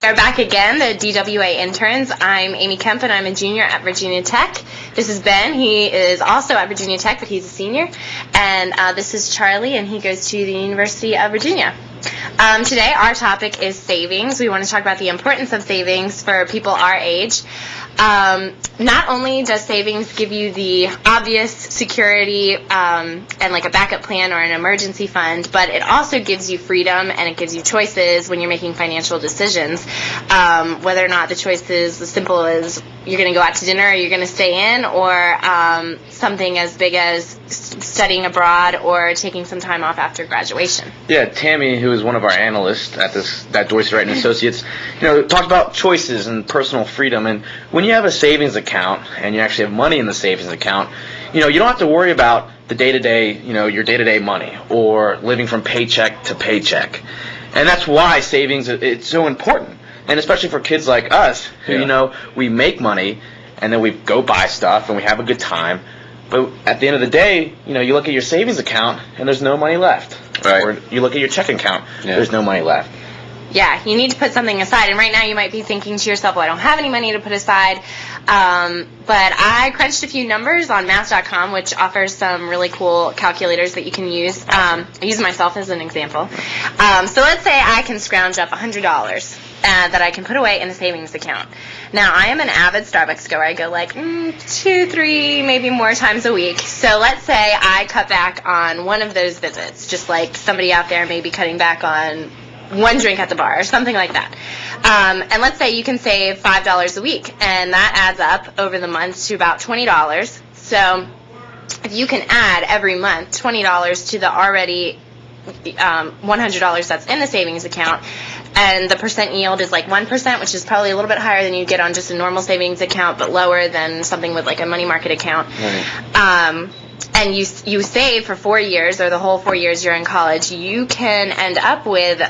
We're back again, the DWA Interns. I'm Amy Kemp, and I'm a junior at Virginia Tech. This is Ben. He is also at Virginia Tech, but he's a senior. And this is Charlie, and he goes to the University of Virginia. Today, our topic is savings. We want to talk about the importance of savings for people our age. Not only does savings give you the obvious security and like a backup plan or an emergency fund, but it also gives you freedom and it gives you choices when you're making financial decisions. Whether or not the choice is as simple as you're going to go out to dinner or you're going to stay in, or something as big as studying abroad or taking some time off after graduation. Yeah, Tammy, who is one of our analysts at Dorsey, Wright & Associates, talked about choices and personal freedom. And when you have a savings account and you actually have money in the savings account, you don't have to worry about the day-to-day, your day-to-day money or living from paycheck to paycheck. And that's why savings, it's so important. And especially for kids like us who, we make money and then we go buy stuff and we have a good time. But at the end of the day, you look at your savings account and there's no money left. Right. Or you look at your checking account, there's no money left. Yeah, you need to put something aside. And right now you might be thinking to yourself, well, I don't have any money to put aside. But I crunched a few numbers on math.com, which offers some really cool calculators that you can use. I use myself as an example. So let's say I can scrounge up $100 that I can put away in a savings account. Now, I am an avid Starbucks goer. I go like 2, 3, maybe more times a week. So let's say I cut back on one of those visits, just like somebody out there may be cutting back on one drink at the bar or something like that. And let's say you can save $5 a week, and that adds up over the month to about $20. So if you can add every month $20 to the already $100 that's in the savings account, and the percent yield is like 1%, which is probably a little bit higher than you get on just a normal savings account, but lower than something with like a money market account. Right. And you save for 4 years, or the whole 4 years you're in college, you can end up with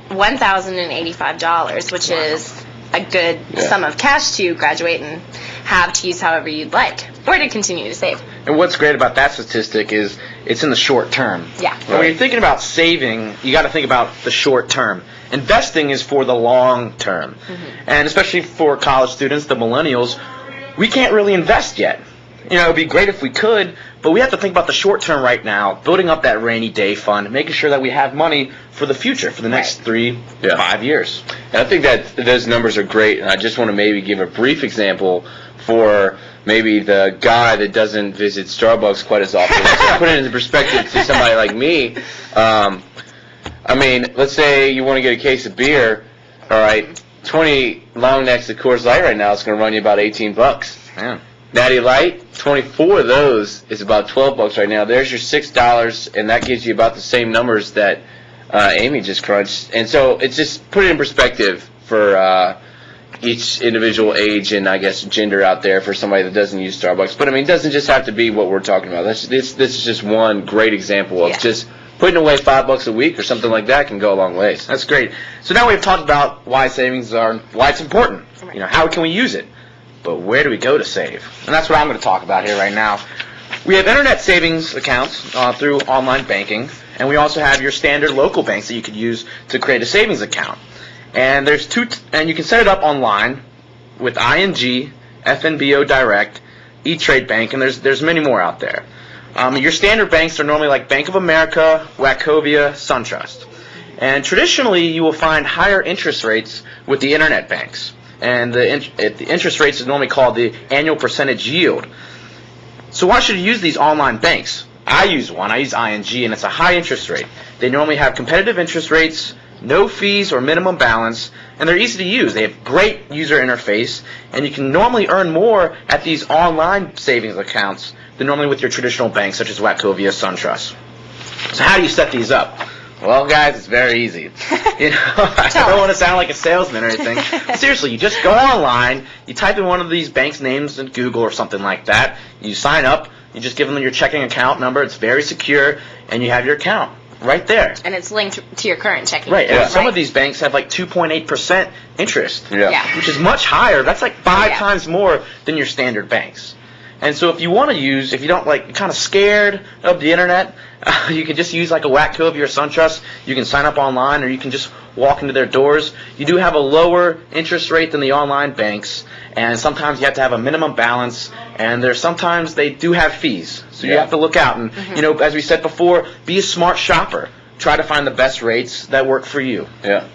$1,085, which is a good sum of cash to graduate and have to use however you'd like, or to continue to save. And what's great about that statistic is it's in the short term. Yeah. Right. When you're thinking about saving, you got to think about the short term. Investing is for the long term. Mm-hmm. And especially for college students, the millennials, we can't really invest yet. It'd be great if we could, but we have to think about the short term right now, building up that rainy day fund, making sure that we have money for the future, for the next 3 to 5 years. And I think that those numbers are great, and I just want to maybe give a brief example for maybe the guy that doesn't visit Starbucks quite as often. To put it into perspective to somebody like me, let's say you want to get a case of beer, all right, 20 long necks of Coors Light right now is going to run you about $18. Yeah. Natty Light, 24 of those is about $12 right now. There's your $6, and that gives you about the same numbers that Amy just crunched. And so it's just put it in perspective for each individual age and I guess gender out there for somebody that doesn't use Starbucks. But it doesn't just have to be what we're talking about. This is just one great example of just putting away $5 a week or something like that can go a long ways. That's great. So now we've talked about why savings are, why it's important. How can we use it? But where do we go to save? And that's what I'm going to talk about here right now. We have internet savings accounts through online banking, and we also have your standard local banks that you could use to create a savings account. And there's and you can set it up online with ING, FNBO Direct, E-Trade Bank, and there's many more out there. Your standard banks are normally like Bank of America, Wachovia, SunTrust. And traditionally, you will find higher interest rates with the internet banks. And the interest rates is normally called the annual percentage yield. So why should you use these online banks? I use one. I use ING, and it's a high interest rate. They normally have competitive interest rates, no fees or minimum balance, and they're easy to use. They have great user interface, and you can normally earn more at these online savings accounts than normally with your traditional banks, such as Wachovia, SunTrust. So how do you set these up? Well, guys, it's very easy. I don't want to sound like a salesman or anything. Seriously, you just go online, you type in one of these banks' names in Google or something like that, you sign up, you just give them your checking account number, it's very secure, and you have your account right there. And it's linked to your current checking account. Right, and some of these banks have like 2.8% interest, which is much higher. That's like 5 times more than your standard banks. And so if you want to use, if you don't like, you're kind of scared of the internet, you can just use like a Wachovia or SunTrust. You can sign up online, or you can just walk into their doors. You do have a lower interest rate than the online banks, and sometimes you have to have a minimum balance, and sometimes they do have fees. So you have to look out. And, as we said before, be a smart shopper. Try to find the best rates that work for you. Yeah.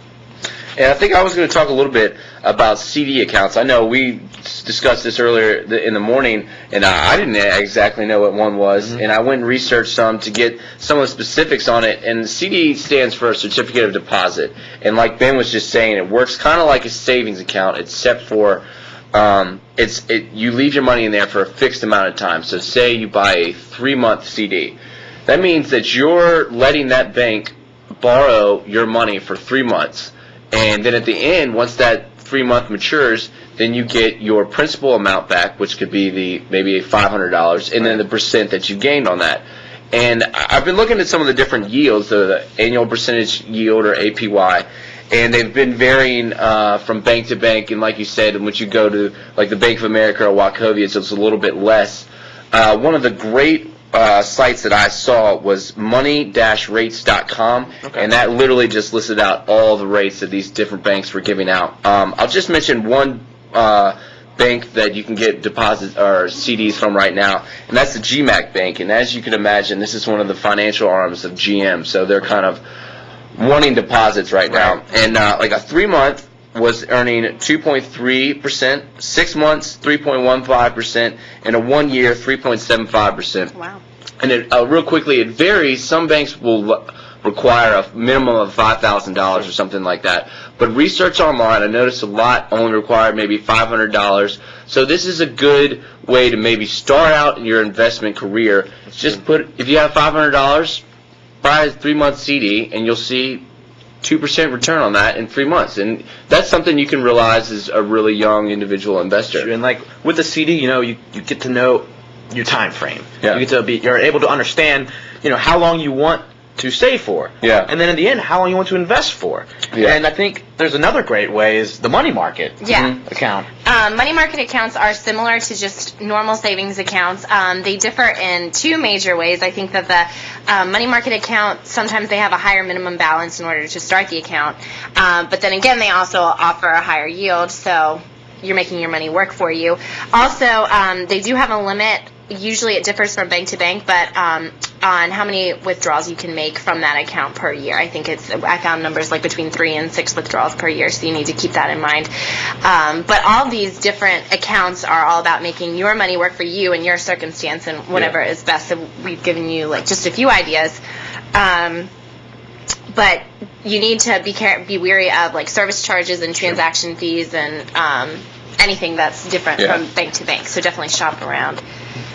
And I think I was going to talk a little bit about CD accounts. I know we discussed this earlier in the morning, and I didn't exactly know what one was, and I went and researched some to get some of the specifics on it. And CD stands for a certificate of deposit. And like Ben was just saying, it works kind of like a savings account, except for you leave your money in there for a fixed amount of time. So say you buy a 3-month CD. That means that you're letting that bank borrow your money for 3 months. And then at the end, once that 3-month matures, then you get your principal amount back, which could be maybe $500, and then the percent that you gained on that. And I've been looking at some of the different yields, the annual percentage yield or APY, and they've been varying from bank to bank. And like you said, once you go to like the Bank of America or Wachovia, it's a little bit less. One of the great sites that I saw was money-rates.com, and that literally just listed out all the rates that these different banks were giving out. I'll just mention one bank that you can get deposits or CDs from right now, and that's the GMAC Bank. And as you can imagine, this is one of the financial arms of GM, so they're kind of wanting deposits right now. And like a 3-month was earning 2.3%, 6 months 3.15%, and a 1 year 3.75%. Wow. And real quickly, it varies. Some banks will require a minimum of $5,000 or something like that. But research online, I noticed a lot only required maybe $500. So this is a good way to maybe start out in your investment career. Just if you have $500, buy a 3-month CD, and you'll see 2% return on that in 3 months, and that's something you can realize as a really young individual investor. And like with the CD, you get to know your time frame. Yeah. You're able to understand, how long you want to save for. Yeah. And then in the end, how long you want to invest for. Yeah. And I think there's another great way is the money market account. Money market accounts are similar to just normal savings accounts. They differ in 2 major ways. I think that the money market account, sometimes they have a higher minimum balance in order to start the account. But then again, they also offer a higher yield, so you're making your money work for you. Also, they do have a limit. Usually it differs from bank to bank, but on how many withdrawals you can make from that account per year. I found numbers like between 3 and 6 withdrawals per year, so you need to keep that in mind. But all these different accounts are all about making your money work for you and your circumstance and whatever is best. So we've given you like just a few ideas. But you need to be wary of like service charges and transaction fees and anything that's different from bank to bank. So definitely shop around.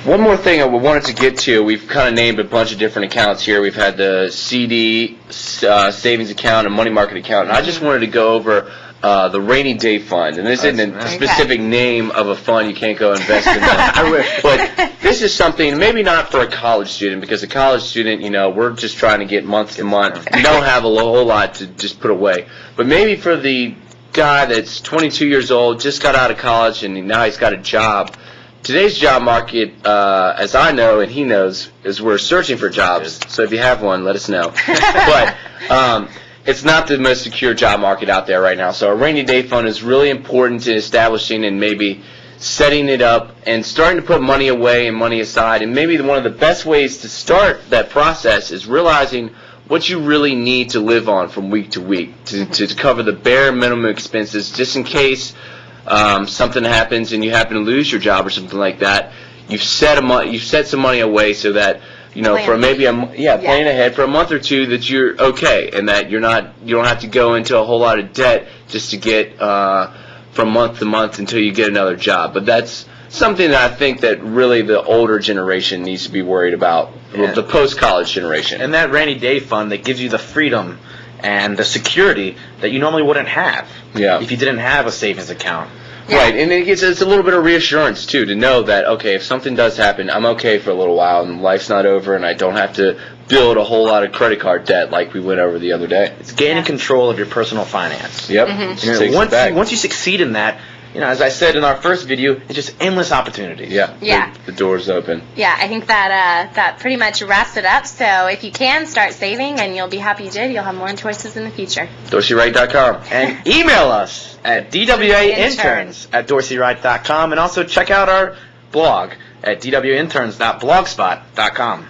One more thing I wanted to get to, we've kind of named a bunch of different accounts here. We've had the CD, savings account, and money market account. And I just wanted to go over the rainy day fund. And this isn't a specific name of a fund you can't go invest in. I wish. But this is something, maybe not for a college student, because a college student, we're just trying to get month to month. We don't have a whole lot to just put away. But maybe for the guy that's 22 years old, just got out of college, and now he's got a job. Today's job market, as I know and he knows, is we're searching for jobs. So if you have one, let us know. But it's not the most secure job market out there right now. So a rainy day fund is really important in establishing and maybe setting it up and starting to put money away and money aside. And maybe one of the best ways to start that process is realizing what you really need to live on from week to week to cover the bare minimum expenses, just in case something happens and you happen to lose your job or something like that. You've set some money away so that for maybe plan ahead for a month or two that you're okay, and that you don't have to go into a whole lot of debt just to get from month to month until you get another job. But that's something that I think that really the older generation needs to be worried about, the post-college generation. And that rainy day fund that gives you the freedom and the security that you normally wouldn't have if you didn't have a savings account. Yeah. Right, and it's a little bit of reassurance, too, to know that, okay, if something does happen, I'm okay for a little while, and life's not over, and I don't have to build a whole lot of credit card debt like we went over the other day. It's gaining control of your personal finance. Yep. Mm-hmm. Once you succeed in that, as I said in our first video, it's just endless opportunities. Yeah. The door's open. Yeah, I think that pretty much wraps it up. So if you can, start saving, and you'll be happy you did. You'll have more choices in the future. DorseyWright.com. And email us at dwainterns@dorseyright.com, and also check out our blog at dwinterns.blogspot.com.